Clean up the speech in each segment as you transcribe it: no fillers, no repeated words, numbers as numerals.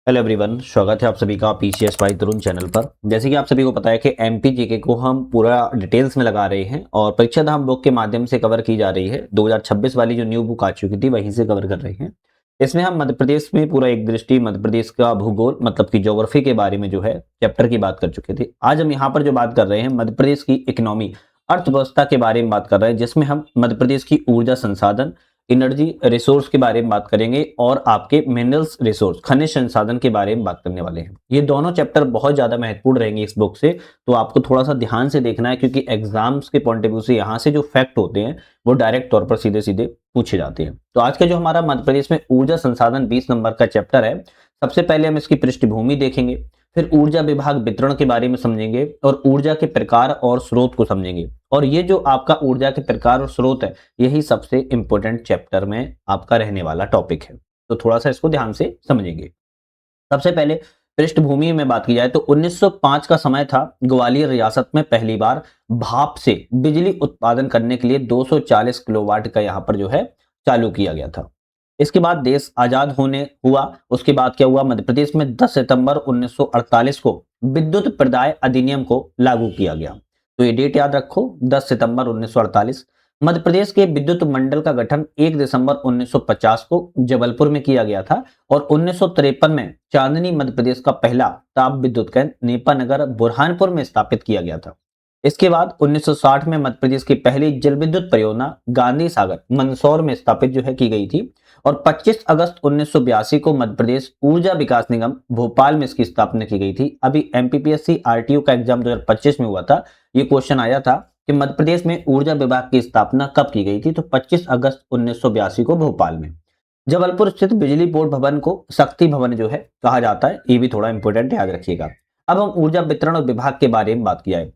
Hello everyone, स्वागत है आप सभी का पीसीएस बाय तरुण चैनल पर। जैसे कि आप सभी को पता है कि एमपीजीके को हम पूरा डिटेल्स में लगा रहे हैं और परीक्षा धाम बुक के माध्यम से कवर की जा रही है। 2026 वाली जो न्यू बुक आ चुकी थी वहीं से कवर कर रहे हैं। इसमें हम मध्य प्रदेश में पूरा एक दृष्टि मध्य प्रदेश का भूगोल मतलब की ज्योग्राफी के बारे में जो है चैप्टर की बात कर चुके थे। आज हम यहाँ पर जो बात कर रहे हैं मध्य प्रदेश की इकोनॉमी अर्थव्यवस्था के बारे में बात कर रहे हैं, जिसमें हम मध्य प्रदेश की ऊर्जा संसाधन एनर्जी रिसोर्स के बारे में बात करेंगे और आपके मिनरल्स रिसोर्स खनिज संसाधन के बारे में बात करने वाले हैं। ये दोनों चैप्टर बहुत ज्यादा महत्वपूर्ण रहेंगे इस बुक से, तो आपको थोड़ा सा ध्यान से देखना है क्योंकि एग्जाम्स के पॉइंट ऑफ व्यू से यहाँ से जो फैक्ट होते हैं वो डायरेक्ट तौर पर सीधे सीधे पूछे जाते हैं। तो आज का जो हमारा मध्य प्रदेश में ऊर्जा संसाधन 20 नंबर का चैप्टर है, सबसे पहले हम इसकी पृष्ठभूमि देखेंगे, फिर ऊर्जा विभाग वितरण के बारे में समझेंगे और ऊर्जा के प्रकार और स्रोत को समझेंगे। और ये जो आपका ऊर्जा के प्रकार और स्रोत है यही सबसे इंपॉर्टेंट चैप्टर में आपका रहने वाला टॉपिक है, तो थोड़ा सा इसको ध्यान से समझेंगे। सबसे पहले पृष्ठभूमि में बात की जाए तो 1905 का समय था। ग्वालियर रियासत में पहली बार भाप से बिजली उत्पादन करने के लिए 240 किलोवाट का यहाँ पर जो है चालू किया गया था। इसके बाद देश आजाद होने हुआ, उसके बाद क्या हुआ, मध्य प्रदेश में 10 सितंबर 1948 को विद्युत प्रदाय अधिनियम को लागू किया गया। तो ये डेट याद रखो, 10 सितंबर 1948। मध्य प्रदेश के विद्युत मंडल का गठन 1 दिसंबर 1950 को जबलपुर में किया गया था और 1953 में चांदनी मध्य प्रदेश का पहला ताप विद्युत केंद्र नेपानगर बुरहानपुर में स्थापित किया गया था। इसके बाद 1960 में मध्य प्रदेश की पहली जल विद्युत परियोजना गांधी सागर मंदसौर में स्थापित जो है की गई थी और 25 अगस्त 1982 को मध्य प्रदेश ऊर्जा विकास निगम भोपाल में इसकी स्थापना की गई थी। अभी एमपीपीएससी आरटीओ का एग्जाम 2025 में हुआ था, ये क्वेश्चन आया था कि मध्य प्रदेश में ऊर्जा विभाग की स्थापना कब की गई थी, तो 25 अगस्त 1982 को भोपाल में। जबलपुर स्थित बिजली बोर्ड भवन को शक्ति भवन जो है कहा जाता है, ये भी थोड़ा इंपॉर्टेंट याद रखिएगा। अब हम ऊर्जा वितरण और विभाग के बारे में बात किया है।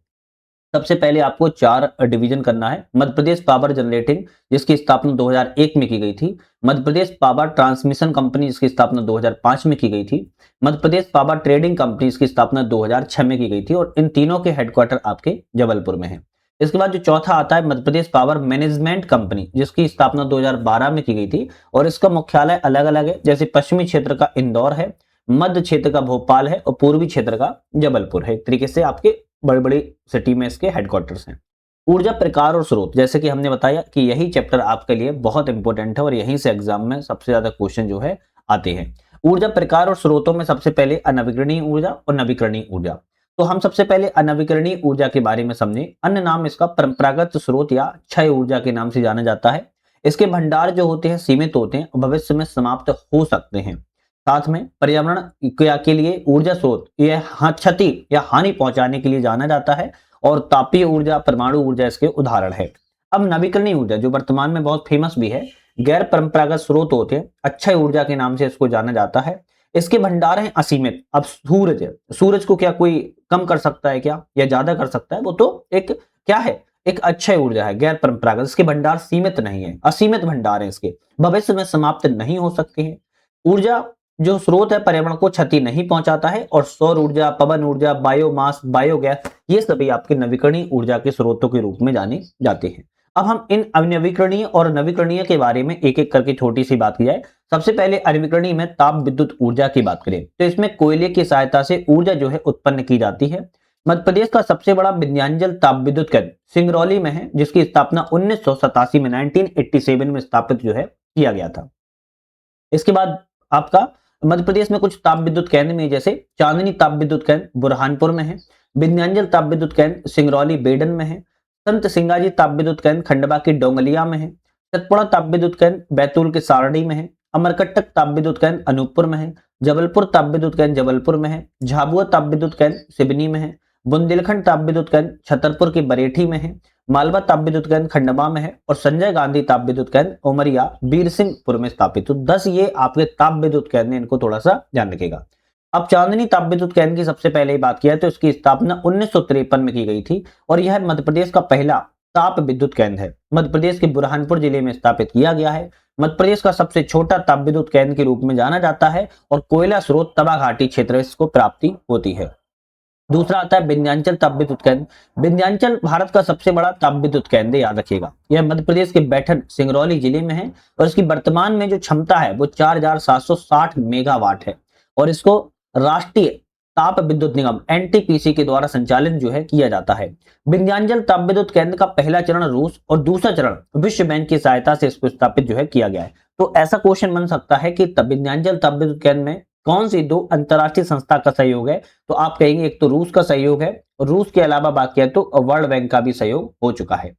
सबसे पहले आपको 4 डिवीजन करना है। मध्य प्रदेश पावर जनरेटिंग जिसकी स्थापना 2001 में की गई थी, Madhya Pradesh power transmission company जिसकी स्थापना 2005 में की गई थी, Madhya Pradesh power trading company जिसकी स्थापना 2006 में की गई थी और इन तीनों के हेडक्वार्टर आपके जबलपुर में है। इसके बाद जो चौथा आता है Madhya Pradesh power management company जिसकी स्थापना 2012 में की गई थी और इसका मुख्यालय अलग अलग है, जैसे पश्चिमी क्षेत्र का इंदौर है, मध्य क्षेत्र का भोपाल है और पूर्वी क्षेत्र का जबलपुर है। एक तरीके से आपके बड़ी बड़ी सिटी में इसके हेडक्वार्टर्स हैं। ऊर्जा प्रकार और स्रोत, जैसे कि हमने बताया कि यही चैप्टर आपके लिए बहुत इंपॉर्टेंट है और यहीं से एग्जाम में सबसे ज्यादा क्वेश्चन जो है आते हैं। ऊर्जा प्रकार और स्रोतों में सबसे पहले अनवीकरणीय ऊर्जा और नवीकरणीय ऊर्जा। तो हम सबसे पहले अनवीकरणीय ऊर्जा के बारे में समझें। अन्य नाम इसका परंपरागत स्रोत या क्षय ऊर्जा के नाम से जाना जाता है। इसके भंडार जो होते हैं सीमित होते हैं और भविष्य में समाप्त हो सकते हैं। साथ में पर्यावरण के लिए ऊर्जा स्रोत यह क्षति या हानि पहुंचाने के लिए जाना जाता है और तापीय ऊर्जा परमाणु ऊर्जा इसके उदाहरण है। अब नवीकरणीय ऊर्जा जो वर्तमान में बहुत फेमस भी है, गैर परंपरागत स्रोत होते हैं, अक्षय ऊर्जा के नाम से इसको जाना जाता है। इसके भंडार हैं असीमित। अब सूरज को क्या कोई कम कर सकता है क्या या ज्यादा कर सकता है? वो तो एक क्या है, एक अक्षय ऊर्जा है, गैर परंपरागत। इसके भंडार सीमित नहीं है, असीमित भंडार है इसके, भविष्य में समाप्त नहीं हो सकते हैं। ऊर्जा जो स्रोत है पर्यावरण को क्षति नहीं पहुंचाता है और सौर ऊर्जा, पवन ऊर्जा, बायोमास, बायोगैस ये सभी आपके नवीकरणीय ऊर्जा के स्रोतों के रूप में जाने जाते हैं। अब हम इन अनवीकरणीय और नवीकरणीय के बारे में एक एक करके छोटी सी बात की जाए। सबसे पहले अनवीकरणीय में ताप विद्युत ऊर्जा की बात करें तो इसमें कोयले की सहायता से ऊर्जा जो है उत्पन्न की जाती है। मध्य प्रदेश का सबसे बड़ा विंध्याचल ताप विद्युत केंद्र सिंगरौली में है, जिसकी स्थापना 1987 में 1987 में स्थापित जो है किया गया था। इसके बाद आपका मध्य प्रदेश में कुछ ताप विद्युत केंद्र में, जैसे चांदनी ताप विद्युत केंद्र बुरहानपुर में है, विंध्याचल ताप विद्युत केंद्र सिंगरौली बेडन में है, संत सिंगाजी ताप विद्युत केंद्र खंडवा की डोंगलिया में है, सतपुड़ा ताप विद्युत केंद्र बैतूल के सारणी में है, अमरकंटक ताप विद्युत केंद्र अनूपपुर में है, जबलपुर ताप विद्युत केंद्र जबलपुर में है, झाबुआ ताप विद्युत केंद्र सिवनी में है, बुंदेलखंड ताप विद्युत केंद्र छतरपुर की बरेठी में है, मालवा ताप विद्युत केंद्र खंडवा में है और संजय गांधी ताप विद्युत केंद्र उमरिया बीरसिंहपुर में स्थापित। तो 10 ये आपके ताप विद्युत केंद्र, इनको थोड़ा सा ध्यान रखिएगा। अब चांदनी ताप विद्युत केंद्र की सबसे पहले बात किया तो इसकी स्थापना 1953 में की गई थी और यह मध्य प्रदेश का पहला ताप विद्युत केंद्र है। मध्य प्रदेश के बुरहानपुर जिले में स्थापित किया गया है। मध्य प्रदेश का सबसे छोटा ताप विद्युत केंद्र के रूप में जाना जाता है और कोयला स्रोत तवा घाटी क्षेत्र को प्राप्ति होती है। दूसरा आता है विंध्याचल ताप विद्युत केंद्र। विंध्याचल भारत का सबसे बड़ा ताप विद्युत केंद्र, याद रखिएगा। यह मध्य प्रदेश के बैठन सिंगरौली जिले में है और इसकी वर्तमान में जो क्षमता है वो 4760 मेगावाट है और इसको राष्ट्रीय ताप विद्युत निगम एनटीपीसी के द्वारा संचालित जो है किया जाता है। विंध्याचल ताप विद्युत केंद्र का पहला चरण रूस और दूसरा चरण विश्व बैंक की सहायता से इसको स्थापित जो है किया गया है। तो ऐसा क्वेश्चन बन सकता है कि विंध्याचल ताप विद्युत केंद्र में कौन सी दो अंतरराष्ट्रीय संस्था का सहयोग है? तो आप कहेंगे एक तो रूस का सहयोग है, रूस के अलावा बाकी है तो वर्ल्ड बैंक का भी सहयोग हो चुका है।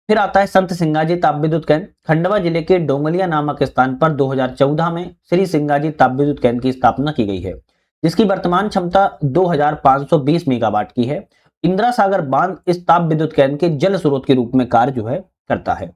फिर आता है संत सिंगाजी ताप विद्युत केंद्र। खंडवा जिले के डोंगलिया नामक स्थान पर 2014 में श्री सिंगाजी ताप विद्युत केंद्र की स्थापना की गई है, जिसकी वर्तमान क्षमता 2520 मेगावाट की है। इंदिरा सागर बांध इस ताप विद्युत केंद्र के जल स्रोत के रूप में कार्य जो है करता है।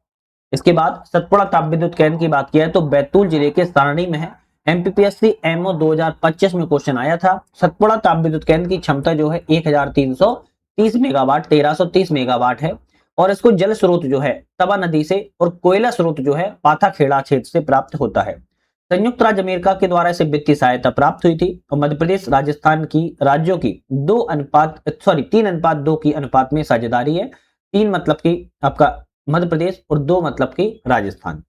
इसके बाद सतपुड़ा ताप विद्युत केंद्र की बात की है तो बैतूल जिले के सारणी में है। एमपीपीएससी एमओ 2025 में क्वेश्चन आया था। सतपुड़ा ताप विद्युत केंद्र की क्षमता जो है 1330 मेगावाट 1330 मेगावाट है और इसको जल स्रोत जो है तवा नदी से और कोयला स्रोत जो है पाथाखेड़ा क्षेत्र से प्राप्त होता है। संयुक्त राज्य अमेरिका के द्वारा इसे वित्तीय सहायता प्राप्त हुई थी और मध्य प्रदेश राजस्थान की राज्यों की 3:2 की अनुपात में साझेदारी है। 3 मतलब कि आपका मध्य प्रदेश और 2 मतलब कि राजस्थान।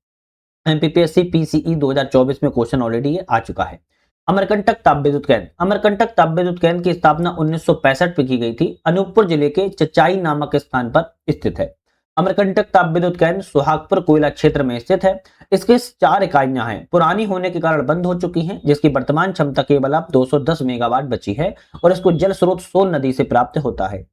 एमपीपीएससी पीसीई 2024 में क्वेश्चन ऑलरेडी ये आ चुका है। अमरकंटक ताप विद्युत केंद्र। अमरकंटक ताप विद्युत केंद्र की स्थापना 1965 में की गई थी। अनूपपुर जिले के चचाई नामक स्थान पर स्थित है। अमरकंटक ताप विद्युत केंद्र सुहागपुर कोयला क्षेत्र में स्थित है। इसके 4 इकाइयां हैं, पुरानी होने के कारण बंद हो चुकी हैं, जिसकी वर्तमान क्षमता केवल अब 210 मेगावाट बची है और इसको जल स्रोत सोन नदी से प्राप्त होता है।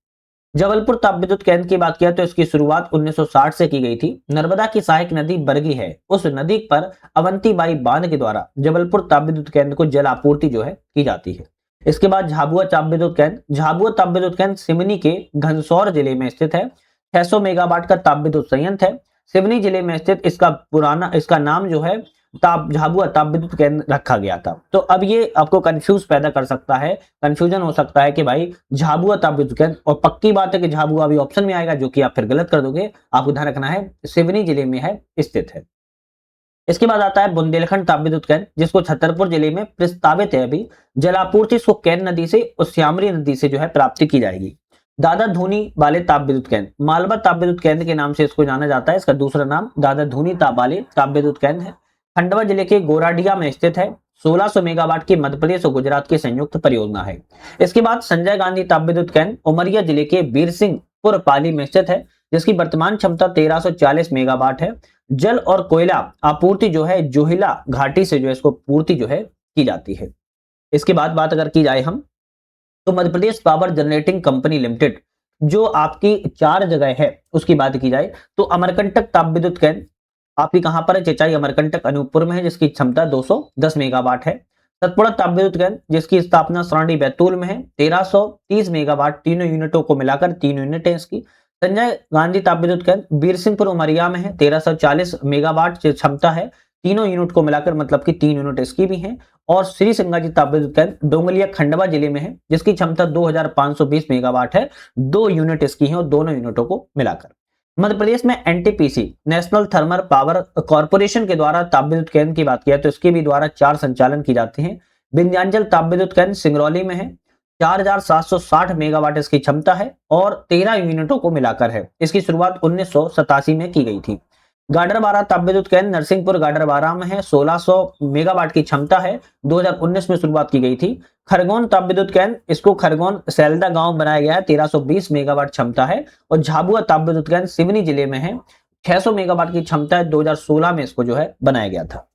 जबलपुर ताप विद्युत केंद्र की बात किया तो इसकी शुरुआत 1960 से की गई थी। नर्मदा की सहायक नदी बरगी है, उस नदी पर अवंतीबाई बांध के द्वारा जबलपुर ताप विद्युत केंद्र को जल आपूर्ति जो है की जाती है। इसके बाद झाबुआ ताप विद्युत केंद्र। झाबुआ ताप विद्युत केंद्र सिवनी के घनसौर जिले में स्थित है। 600 मेगावाट का ताप विद्युत संयंत्र है। सिवनी जिले में स्थित इसका नाम जो है झाबुआ ताप विद्युत केंद्र रखा गया था। तो अब ये आपको कंफ्यूज पैदा कर सकता है, कंफ्यूजन हो सकता है कि भाई झाबुआ ताप विद्युत केंद्र, और पक्की बात है कि झाबुआ भी ऑप्शन में आएगा, जो कि आप फिर गलत कर दोगे। आपको ध्यान रखना है सिवनी जिले में है, स्थित है। इसके बाद आता है बुंदेलखंड ताप विद्युत केंद्र, जिसको छतरपुर जिले में प्रस्तावित है। अभी जलापूर्ति इसको कैन नदी से और श्यामरी नदी से जो है प्राप्ति की जाएगी। दादा धूनी वाले ताप विद्युत केंद्र। मालवा ताप विद्युत केंद्र के नाम से इसको जाना जाता है। इसका दूसरा नाम दादा धूनी वाले ताप विद्युत केंद्र है। खंडवा जिले के गोराडिया में स्थित है। 1600 मेगावाट की मध्य प्रदेश और गुजरात की संयुक्त परियोजना है। इसके बाद संजय गांधी ताप विद्युत केंद्र उमरिया जिले के बीरसिंहपुर पाली में स्थित है, जिसकी वर्तमान क्षमता 1340 मेगावाट है। जल और कोयला आपूर्ति जो है जोहिला घाटी से जो है इसको पूर्ति जो है की जाती है। इसके बाद बात अगर की जाए हम तो Madhya Pradesh power generating company limited जो आपकी 4 जगह है उसकी बात की जाए तो अमरकंटक ताप विद्युत केंद्र आपकी कहां पर है? चेचाई अमरकंटक अनूपपुर में है, जिसकी क्षमता 210 मेगावाट है। सतपुड़ा ताप विद्युत केंद्र जिसकी स्थापना सरांडी बैतूल में है। 1330 मेगावाट, तीनों यूनिटों को मिलाकर 3 यूनिट है इसकी। संजय गांधी ताप विद्युत केंद्र बीरसिंहपुर उमरिया में है। 1340 मेगावाट क्षमता है, तीनों यूनिट को मिलाकर, मतलब कि 3 यूनिट इसकी भी है। और श्री सिंगाजी ताप विद्युत केंद्र डोंगलिया खंडवा जिले में है, जिसकी क्षमता 2520 मेगावाट है। 2 यूनिट इसकी है और दोनों यूनिटों को मिलाकर। मध्य प्रदेश में NTPC national thermal power corporation के द्वारा ताप विद्युत केंद्र की बात किया तो इसके भी द्वारा 4 संचालन की जाते हैं। विंध्याचल ताप विद्युत केंद्र सिंगरौली में है। 4760 मेगावाट इसकी क्षमता है और 13 यूनिटों को मिलाकर है। इसकी शुरुआत 1987 में की गई थी। गाडरवारा ताप विद्युत केंद्र नरसिंहपुर गाडरवारा में है। 1600 मेगावाट की क्षमता है, 2019 में शुरुआत की गई थी। खरगोन ताप विद्युत केंद्र, इसको खरगोन सैलदा गांव बनाया गया है। 1320 मेगावाट क्षमता है। और झाबुआ ताप विद्युत केंद्र सिवनी जिले में है। 600 मेगावाट की क्षमता है, 2016 में इसको जो है बनाया गया था।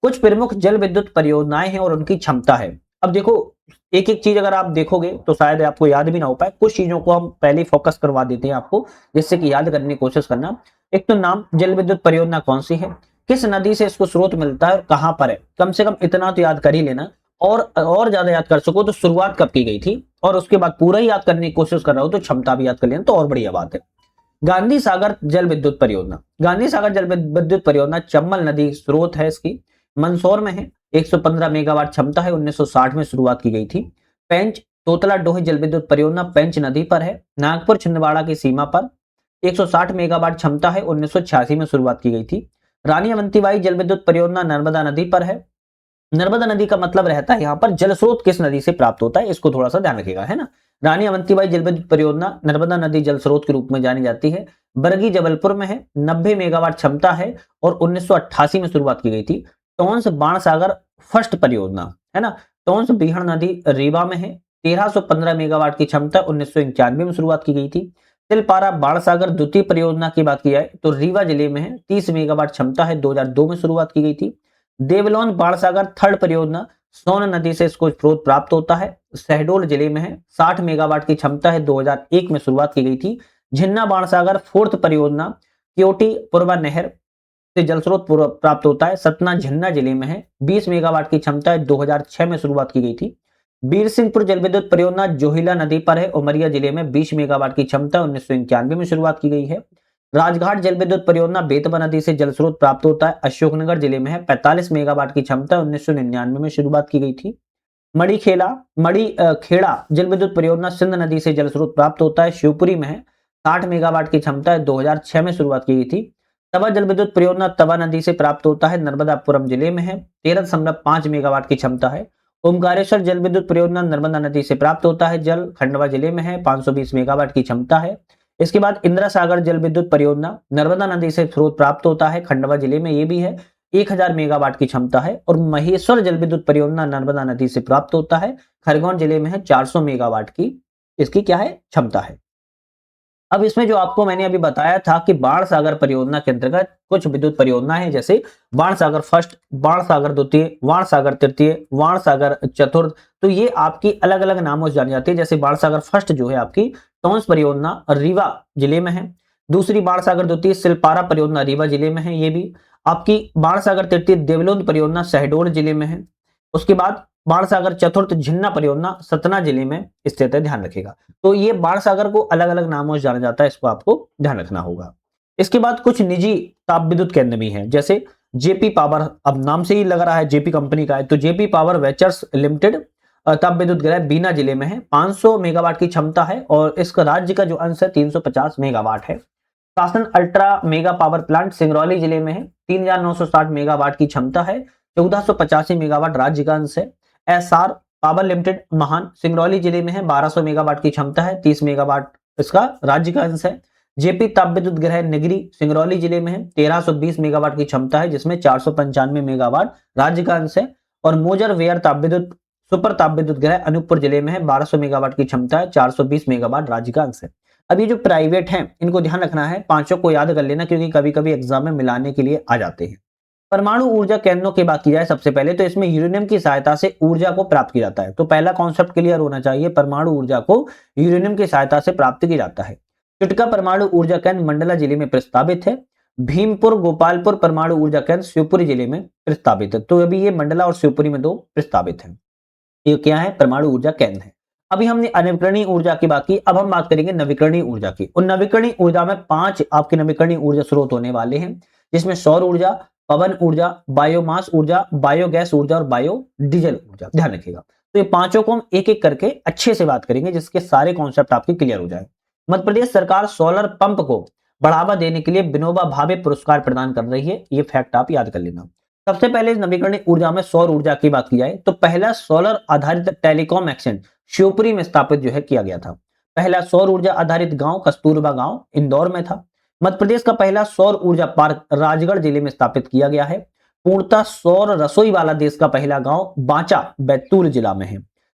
कुछ प्रमुख जल विद्युत परियोजनाएं हैं और उनकी क्षमता है। अब देखो एक एक चीज अगर आप देखोगे तो शायद आपको याद भी ना हो पाए। कुछ चीजों को हम पहले फोकस करवा देते हैं आपको, जिससे कि याद करने की कोशिश करना। एक तो नाम, जल विद्युत परियोजना कौन सी है, किस नदी से इसको स्रोत मिलता है और कहां पर है, कम से कम इतना तो याद कर ही लेना। और ज्यादा याद कर सको तो शुरुआत कब की गई थी, और उसके बाद पूरा ही याद करने की कोशिश कर रहा हो तो क्षमता भी याद कर लेना, तो और बढ़िया बात है। गांधी सागर जल विद्युत परियोजना। गांधी सागर जल विद्युत परियोजना चंबल नदी स्रोत है इसकी, मंदसौर में है। 115 मेगावाट क्षमता है, 1960 में शुरुआत की गई थी। पेंच तोतला डोही जल विद्युत परियोजना पेंच नदी पर है, नागपुर छिंदवाड़ा की सीमा पर। 160 मेगावाट क्षमता है, 1986 में शुरुआत की गई थी। रानी अवंतीबाई जल विद्युत परियोजना नर्मदा नदी पर है। नर्मदा नदी का मतलब रहता है यहाँ पर जल स्रोत किस नदी से प्राप्त होता है, इसको थोड़ा सा ध्यान रखिएगा, है ना। रानी अवंतीबाई जल विद्युत परियोजना नर्मदा नदी जल स्रोत के रूप में जानी जाती है। बरगी जबलपुर में है, 90 मेगावाट क्षमता है और 1988 में शुरुआत की गई थी। टोंस बाणसागर फर्स्ट परियोजना, है ना। टोंस बिहड़ नदी रीवा में है, 1315 मेगावाट की क्षमता 1991 में शुरुआत की गई थी। तिलपारा बाणसागर द्वितीय परियोजना की बात की जाए तो रीवा जिले में है, 30 मेगावाट क्षमता है, 2002 में शुरुआत की गई थी। देवलोन बाणसागर थर्ड परियोजना, सोन नदी से इसको स्रोत प्राप्त होता है, शहडोल जिले में है, 60 मेगावाट की क्षमता है, 2001 में शुरुआत की गई थी। झिन्ना बाणसागर फोर्थ परियोजना, क्योटी पूर्वा नहर से जल स्रोत प्राप्त होता है, सतना झिन्ना जिले में है, 20 मेगावाट की क्षमता है, 2006 में शुरुआत की गई थी। बीरसिंहपुर जल विद्युत परियोजना जोहिला नदी पर है, उमरिया जिले में, 20 मेगावाट की क्षमता 1991 में शुरुआत की गई है। राजघाट जल विद्युत परियोजना बेतवा नदी से जल स्रोत प्राप्त होता है, अशोकनगर जिले में है, 45 मेगावाट की क्षमता 1999 में शुरुआत की गई थी। खेड़ा जल विद्युत परियोजना सिंध नदी से जल स्रोत प्राप्त होता है, शिवपुरी में है, 60 मेगावाट की क्षमता है, 2006 में शुरुआत की गई थी। तवा जल विद्युत परियोजना तवा नदी से प्राप्त होता है, नर्मदापुरम जिले में है, 13.5 मेगावाट की क्षमता है। ओमकारेश्वर जल विद्युत परियोजना नर्मदा नदी से प्राप्त होता है, जल खंडवा जिले में है, 520 मेगावाट की क्षमता है। इसके बाद इंदिरा सागर जल विद्युत परियोजना नर्मदा नदी से स्रोत प्राप्त होता है, खंडवा जिले में ये भी है, 1000 मेगावाट की क्षमता है। और महेश्वर जल विद्युत परियोजना नर्मदा नदी से प्राप्त होता है, खरगोन जिले में है, 400 मेगावाट की इसकी क्या है क्षमता है। अब इसमें जो आपको मैंने अभी बताया था कि बाण सागर परियोजना के अंतर्गत कुछ विद्युत परियोजना है, जैसे बाण सागर फर्स्ट, बाण सागर द्वितीय, बाण सागर तृतीय, बाण सागर चतुर्थ, तो ये आपकी अलग अलग नामों से जानी जाती है। जैसे बाण सागर फर्स्ट जो है आपकी टोंस परियोजना रीवा जिले में है, दूसरी बाण सागर द्वितीय सिलपारा परियोजना रीवा जिले में है, ये भी आपकी बाण सागर तृतीय देवलोन परियोजना शहडोल जिले में है। उसके बाद बाण सागर चतुर्थ झिन्ना परियोजना सतना जिले में स्थित है, ध्यान रखिएगा। तो ये बाण सागर को अलग अलग नामों से जाना जाता है, इसको आपको ध्यान रखना होगा। इसके बाद कुछ निजी ताप विद्युत केंद्र भी हैं, जैसे जेपी पावर, अब नाम से ही लग रहा है जेपी कंपनी का है, तो जेपी पावर वेंचर्स लिमिटेड ताप विद्युत ग्रह बीना जिले में है, 500 मेगावाट की क्षमता है और इसका राज्य का जो अंश है 350 मेगावाट है। शासन ultra mega power plant Singrauli जिले में है, 3960 मेगावाट की क्षमता है, 1485 मेगावाट राज्य का अंश है। एसआर पावर लिमिटेड महान सिंगरौली जिले में है, 1200 मेगावाट की क्षमता है, 30 मेगावाट इसका राज्य का अंश है। जेपी ताप विद्युत ग्रह निगरी सिंगरौली जिले में है, 1320 मेगावाट की क्षमता है, जिसमें 495 मेगावाट राज्य का अंश है। और मोजर वेयर ताप विद्युत सुपर ताप विद्युत ग्रह अनूपपुर जिले में है, 1200 मेगावाट की क्षमता है, 420 मेगावाट राज्य का अंश है। अब ये जो प्राइवेट हैं इनको ध्यान रखना है, पांचों को याद कर लेना, क्योंकि कभी कभी एग्जाम में मिलाने के लिए आ जाते हैं। परमाणु ऊर्जा केंद्रों की बात की जाए सबसे पहले, तो इसमें यूरेनियम की सहायता से ऊर्जा को प्राप्त किया जाता है। तो पहला कॉन्सेप्ट क्लियर होना चाहिए, परमाणु ऊर्जा को यूरेनियम की सहायता से प्राप्त किया जाता है। चुटका परमाणु ऊर्जा केंद्र मंडला जिले में प्रस्तावित है। भीमपुर गोपालपुर परमाणु ऊर्जा केंद्र शिवपुरी जिले में प्रस्तावित है। तो अभी ये मंडला और शिवपुरी में दो प्रस्तावित है। ये क्या है? परमाणु ऊर्जा केंद्र है। अभी हमने अनविकरणीय ऊर्जा की बात की, अब हम बात करेंगे नवीकरणीय ऊर्जा की। और नवीकरणीय ऊर्जा में 5 आपके नवीकरणीय ऊर्जा स्रोत होने वाले हैं, जिसमें सौर ऊर्जा, पवन ऊर्जा, बायोमास ऊर्जा, बायोगैस ऊर्जा और बायो डीजल ऊर्जा। ध्यान रखिएगा। तो ये पांचों को हम एक एक करके अच्छे से बात करेंगे, जिसके सारे कॉन्सेप्ट आपके क्लियर हो जाए। मध्य प्रदेश सरकार सोलर पंप को बढ़ावा देने के लिए विनोबा भावे पुरस्कार प्रदान कर रही है, ये फैक्ट आप याद कर लेना। सबसे पहले नवीकरणीय ऊर्जा में सौर ऊर्जा की बात की जाए तो पहला सोलर आधारित टेलीकॉम एक्सचेंज शिवपुरी में स्थापित जो है किया गया था। पहला सौर ऊर्जा आधारित गांव कस्तूरबा गांव इंदौर में था। मध्य प्रदेश का पहला सौर ऊर्जा पार्क राजगढ़ जिले में स्थापित किया गया है। पूर्णतः सौर रसोई वाला देश का पहला गांव बांचा बैतूल जिला में है।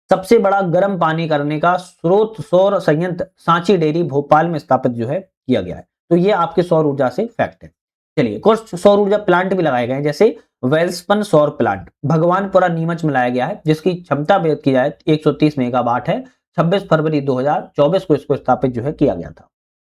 सबसे बड़ा गर्म पानी करने का स्रोत सौर संयंत्र सांची डेयरी भोपाल में स्थापित जो है किया गया है। तो ये आपके सौर ऊर्जा से फैक्ट है। चलिए, कुछ सौर ऊर्जा प्लांट भी लगाए गए हैं, जैसे वेल्सपन सौर प्लांट भगवानपुरा नीमच में लाया गया है, जिसकी क्षमता व्यक्त की जाए 130 मेगावाट है। 26 फरवरी 2024 को इसको स्थापित जो है किया गया था।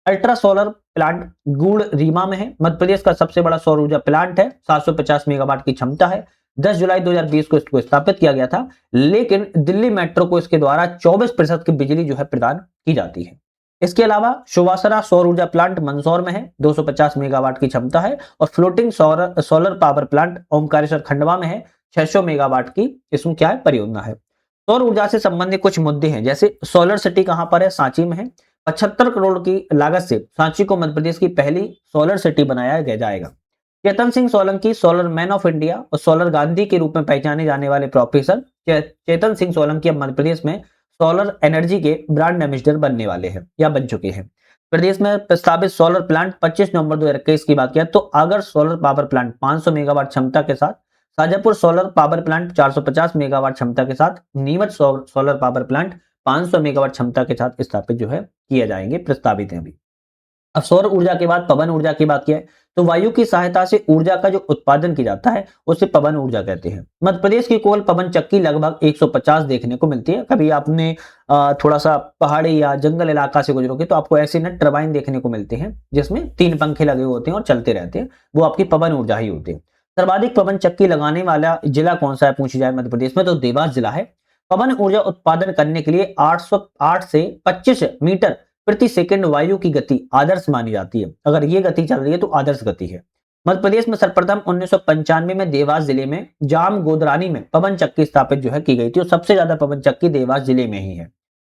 अल्ट्रा सोलर प्लांट गुड़ रीमा में है, मध्य प्रदेश का सबसे बड़ा सौर ऊर्जा प्लांट है, 750 मेगावाट की क्षमता है। 10 जुलाई 2020 को इसको स्थापित किया गया था, लेकिन दिल्ली मेट्रो को इसके द्वारा 24% की बिजली जो है प्रदान की जाती है। इसके अलावा सुवासरा सौर ऊर्जा प्लांट मंदसौर में है, 250 मेगावाट की क्षमता है। और floating solar power plant Omkareshwar Khandwa में है, 600 मेगावाट की इसमें क्या है परियोजना है। सौर ऊर्जा से संबंधित कुछ मुद्दे हैं, जैसे सोलर सिटी कहां पर है? सांची में है। 75 करोड़ की लागत से सांची को मध्य प्रदेश की पहली सोलर सिटी बनाया जाएगा। Chetan Singh Solanki solar man of India और सोलर गांधी के रूप में पहचाने जाने वाले प्रोफेसर चेतन सिंह सोलंकी अब मध्य प्रदेश में सोलर एनर्जी के ब्रांड एम्बेसडर बनने वाले हैं या बन चुके हैं। प्रदेश में प्रस्तावित सोलर प्लांट 25 नवंबर 2021 की बात किया तो अगर सोलर पावर प्लांट 500 मेगावाट क्षमता के साथ Shajapur solar power plant 450 megawatt क्षमता के साथ, Neemuch solar power plant 500 megawatt क्षमता के साथ स्थापित जो है किए जाएंगे, प्रस्तावित है अभी। अब सौर ऊर्जा के बाद पवन ऊर्जा की बात किया है, तो वायु की सहायता से ऊर्जा का जो उत्पादन किया जाता है उसे पवन ऊर्जा कहते हैं। मध्य प्रदेश की कोल पवन चक्की लगभग 150 देखने को मिलती है। कभी आपने थोड़ा सा पहाड़ी या जंगल इलाका से गुजरोगे तो आपको ऐसे न टरबाइन देखने को मिलते हैं जिसमें 3 पंखे लगे होते हैं और चलते रहते हैं, वो आपकी पवन ऊर्जा ही होती है। सर्वाधिक पवन चक्की लगाने वाला जिला कौन सा है पूछी जाए मध्य प्रदेश में, तो देवास जिला है। पवन ऊर्जा उत्पादन करने के लिए 808 से 25 मीटर प्रति सेकंड वायु की गति आदर्श मानी जाती है। अगर ये गति चल रही है तो आदर्श गति है। मध्य प्रदेश में सर्वप्रथम 1995 में देवास जिले में जाम गोदरानी में पवन चक्की स्थापित जो है की गई थी और सबसे ज्यादा पवन चक्की देवास जिले में ही है।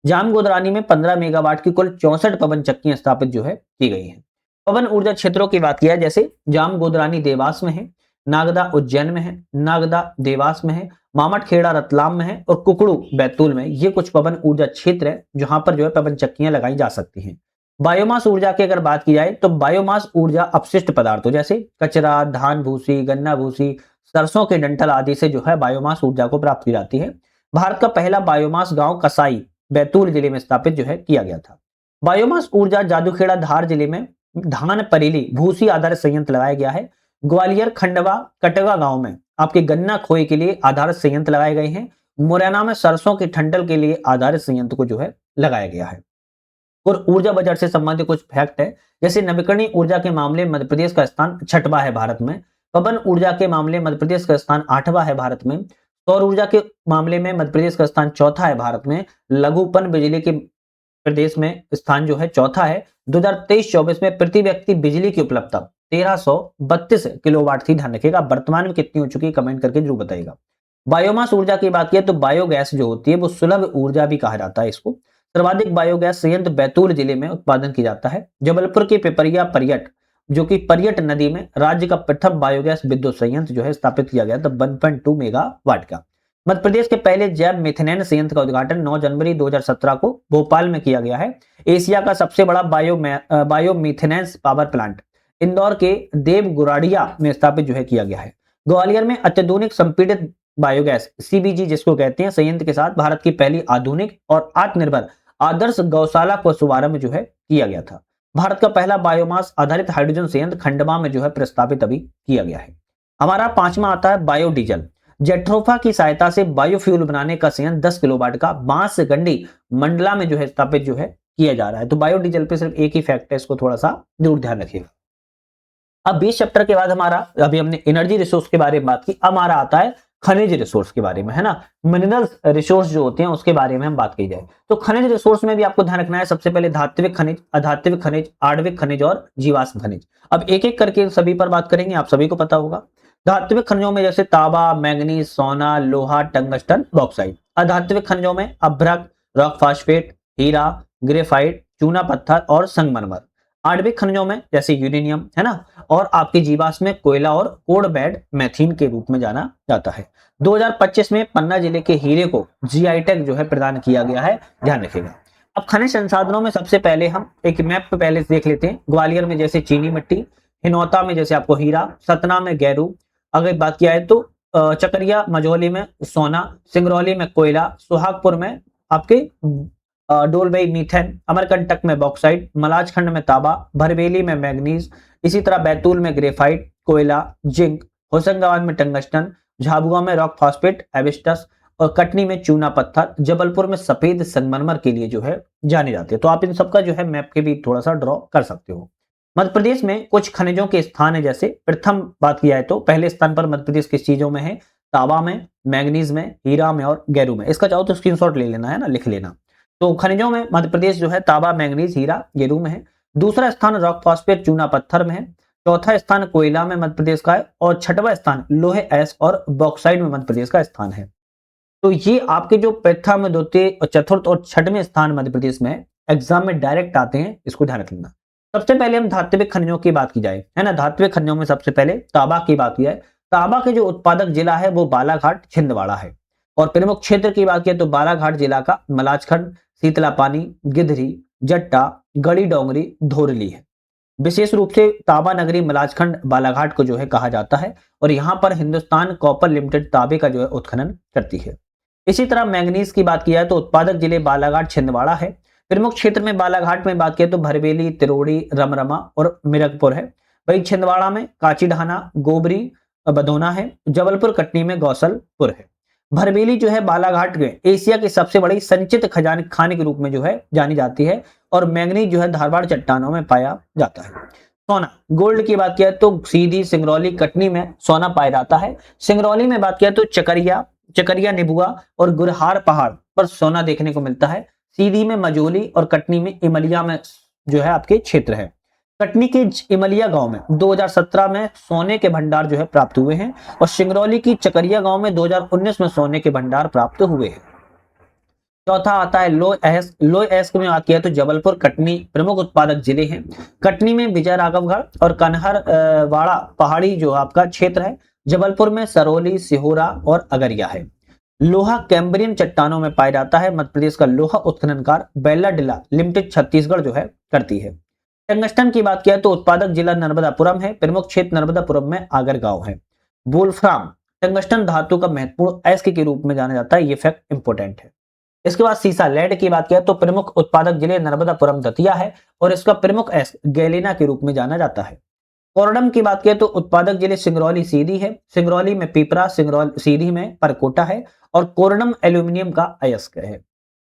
जाम गोदरानी में 15 मेगावाट की कुल 64 पवन चक्कियां स्थापित जो है की गई है। पवन ऊर्जा क्षेत्रों की बात किया जैसे जाम गोदरानी देवास में है, नागदा उज्जैन में है, नागदा देवास में है, मामटखेड़ा रतलाम में है और कुकड़ू बैतूल में। ये कुछ पवन ऊर्जा क्षेत्र है जहां पर जो है पवन चक्कियां लगाई जा सकती हैं। बायोमास ऊर्जा की अगर बात की जाए तो बायोमास ऊर्जा अपशिष्ट पदार्थों जैसे कचरा, धान भूसी, गन्ना भूसी, सरसों के डंठल आदि से जो है बायोमास ऊर्जा को प्राप्त की जाती है। भारत का पहला बायोमास गांव कसाई बैतूल जिले में स्थापित जो है किया गया था। बायोमास ऊर्जा जादूखेड़ा धार जिले में धान परेली भूसी आधारित संयंत्र लगाया गया है। ग्वालियर खंडवा कटवा गांव में आपके गन्ना खोए के लिए आधारित संयंत्र लगाए गए हैं। मुरैना में सरसों के ठंडल के लिए आधारित संयंत्र को जो है लगाया गया है। और ऊर्जा बजट से संबंधित कुछ फैक्ट है जैसे नवीकरणीय ऊर्जा के मामले में मध्य प्रदेश का स्थान 6वां है भारत में। पवन ऊर्जा के मामले में मध्य प्रदेश का स्थान 8वां है भारत में। सौर ऊर्जा के मामले में मध्य प्रदेश का स्थान 4था है भारत में। लघुपन बिजली के प्रदेश में स्थान जो है 4था है। 2023-24 में प्रति व्यक्ति बिजली की उपलब्धता 1332 किलोवाट थी। ध्यान रखिएगा वर्तमान में कितनी हो चुकी है कमेंट करके जरूर बताइएगा। बायोमास ऊर्जा की बात की तो बायोगैस जो होती है वो सुलभ ऊर्जा भी कहा जाता है इसको। सर्वाधिक बायोगैस संयंत्र बैतूल जिले में उत्पादन किया जाता है। जबलपुर के पिपरिया पर्यट जो कि पर्यट नदी में राज्य का प्रथम बायोगैस विद्युत संयंत्र जो है स्थापित किया गया था 1.2 मेगावाट का। मध्य प्रदेश के पहले जैव मिथेनॉल संयंत्र का उद्घाटन 9 जनवरी 2017 को भोपाल में किया गया है। एशिया का सबसे बड़ा बायोमिथेनॉल पावर प्लांट इंदौर के देवगुराड़िया में स्थापित जो है किया गया है। ग्वालियर में अत्याधुनिक संपीड़ित बायोगैस सीबीजी जिसको कहते हैं संयंत्र के साथ भारत की पहली आधुनिक और आत्मनिर्भर आदर्श गौशाला को शुभारंभ जो है किया गया था। भारत का पहला बायोमास आधारित हाइड्रोजन संयंत्र खंडवा में जो है प्रस्तावित अभी किया गया है। हमारा 5वां आता है बायोडीजल। जेट्रोफा की सहायता से बायोफ्यूल बनाने का संयंत्र 10 किलोवाट का बांसगंडी मंडला में जो है स्थापित जो है किया जा रहा है। तो बायोडीजल पे सिर्फ एक ही फैक्ट है, इसको थोड़ा सा जरूर ध्यान रखिएगा। अब 20 चैप्टर के बाद हमारा अभी हमने एनर्जी रिसोर्स के बारे में बात की, अब हमारा आता है खनिज रिसोर्स के बारे में, है ना। मिनरल्स रिसोर्स जो होते हैं उसके बारे में हम बात की जाए तो खनिज रिसोर्स में भी आपको ध्यान रखना है सबसे पहले धात्विक खनिज, अधात्विक खनिज, आणविक खनिज और जीवाश्म खनिज। अब एक एक करके सभी पर बात करेंगे, आप सभी को पता होगा। धात्विक खनिजों में जैसे तांबा, मैंगनीज, सोना, लोहा, टंगस्टन, बॉक्साइट। अधात्विक खनिजों में अभ्रक, रॉक फास्फेट, हीरा, ग्रेफाइट, चूना पत्थर और संगमरमर। आणविक खनिजों में जैसे यूरेनियम, है ना। और आपकी जीवाश्म में कोयला और कोडबैड मैथीन के रूप में जाना जाता है। 2025 में पन्ना जिले के हीरे को जीआई टैग जो है प्रदान किया गया है, ध्यान रखिएगा। अब खनिज संसाधनों में सबसे पहले हम एक मैप पे पहले देख लेते हैं। ग्वालियर में जैसे चीनी मिट्टी, हिनौता में जैसे आपको हीरा, सतना में गैरू, अगर बात किया है तो चकरिया मझौली में सोना, सिंगरौली में कोयला, सुहागपुर में आपके डोलबई मीथेन, अमरकंटक में बॉक्साइट, मलाजखंड में तांबा, भरवेली में मैग्नीज, इसी तरह बैतूल में ग्रेफाइट, कोयला, जिंक, होशंगाबाद में टंगस्टन, झाबुआ में रॉक फास्फेट, एबिस्टस और कटनी में चूना पत्थर, जबलपुर में सफेद संगमरमर के लिए जो है जाने जाते हैं। तो आप इन सबका जो है मैप के भी थोड़ा सा ड्रॉ कर सकते हो। मध्य प्रदेश में कुछ खनिजों के स्थान है, जैसे प्रथम बात किया है तो पहले स्थान पर मध्य प्रदेश किस चीजों में है, तांबा में, मैग्नीज में, हीरा में और गैरू में। इसका चाहो तो स्क्रीनशॉट ले लेना, है ना, लिख लेना। तो खनिजों में मध्य प्रदेश जो है तांबा, मैग्नीज, हीरा, गेरू में है। दूसरा स्थान रॉक फास्फेट, चूना पत्थर में है। चौथा स्थान कोयला में मध्य प्रदेश का है और 6वां स्थान लोहे एस और बॉक्साइट में मध्य प्रदेश का स्थान है। तो ये आपके जो प्रथम, द्वितीय और चतुर्थ और 6वें स्थान मध्य प्रदेश में एग्जाम में डायरेक्ट आते हैं, इसको ध्यान रखना। सबसे पहले हम धात्विक खनिजों की बात की जाए, है ना। धात्विक खनिजों में सबसे पहले तांबा की बात की जाए। तांबा के जो उत्पादक जिला है वो बालाघाट, छिंदवाड़ा है। और प्रमुख क्षेत्र की बात किया तो बालाघाट जिला का मलाजखंड, शीतलापानी, गिधरी, जट्टा, गड़ी डोंगरी, धोरली है। विशेष रूप से तांबा नगरी मलाजखंड बालाघाट को जो है कहा जाता है और यहाँ पर हिंदुस्तान कॉपर लिमिटेड तांबे का जो है उत्खनन करती है। इसी तरह मैंगनीज की बात किया है तो उत्पादक जिले बालाघाट छिंदवाड़ा है। प्रमुख क्षेत्र में बालाघाट में बात किया तो भरवेली, तिरोड़ी, रमरमा और मिरगपुर है। वही छिंदवाड़ा में काचीढाना, गोबरी, बधोना है। जबलपुर कटनी में गौसलपुर है। भरवेली जो है बालाघाट में एशिया की सबसे बड़ी संचित खजान खाने के रूप में जो है जानी जाती है और मैंगनीज जो है धारवाड़ चट्टानों में पाया जाता है। सोना गोल्ड की बात किया तो सीधी, सिंगरौली, कटनी में सोना पाया जाता है। सिंगरौली में बात किया तो चकरिया, चकरिया, निबुआ और गुरहार पहाड़ पर सोना देखने को मिलता है। सीधी में मजोली और कटनी में इमलिया में जो है आपके क्षेत्र है। कटनी के इमलिया गांव में 2017 में सोने के भंडार जो है प्राप्त हुए हैं और सिंगरौली की चकरिया गांव में 2019 में सोने के भंडार प्राप्त हुए हैं। चौथा आता है लो एस्क। लो एस्क में बात किया तो जबलपुर, कटनी प्रमुख उत्पादक जिले हैं। कटनी में विजय राघवगढ़ और कन्हर वाड़ा पहाड़ी जो आपका क्षेत्र है। जबलपुर में सरौली, सिहोरा और अगरिया है। लोहा कैम्ब्रियन चट्टानों में पाया जाता है। मध्य प्रदेश का लोहा उत्खननकार बेल्ला डिला लिमिटेड छत्तीसगढ़ जो है करती है। टंगस्टन की बात किया तो उत्पादक जिला नर्मदापुरम है। प्रमुख क्षेत्र नर्मदापुरम में आगर गांव है। वोल्फ्राम टंगस्टन धातु का महत्वपूर्ण अयस्क के रूप में जाना जाता है। ये फैक्ट इंपोर्टेंट है। इसके बाद सीसा लेड की बात किया तो प्रमुख उत्पादक जिले नर्मदापुरम, दतिया है और इसका प्रमुख अयस्क गैलेना के रूप में जाना जाता है। कोरडम की बात किया तो उत्पादक जिले सिंगरौली, सीधी है। सिंगरौली में पिपरा, सिंगरौली सीधी में परकोटा है और कोरडम एल्यूमिनियम का अयस्क है।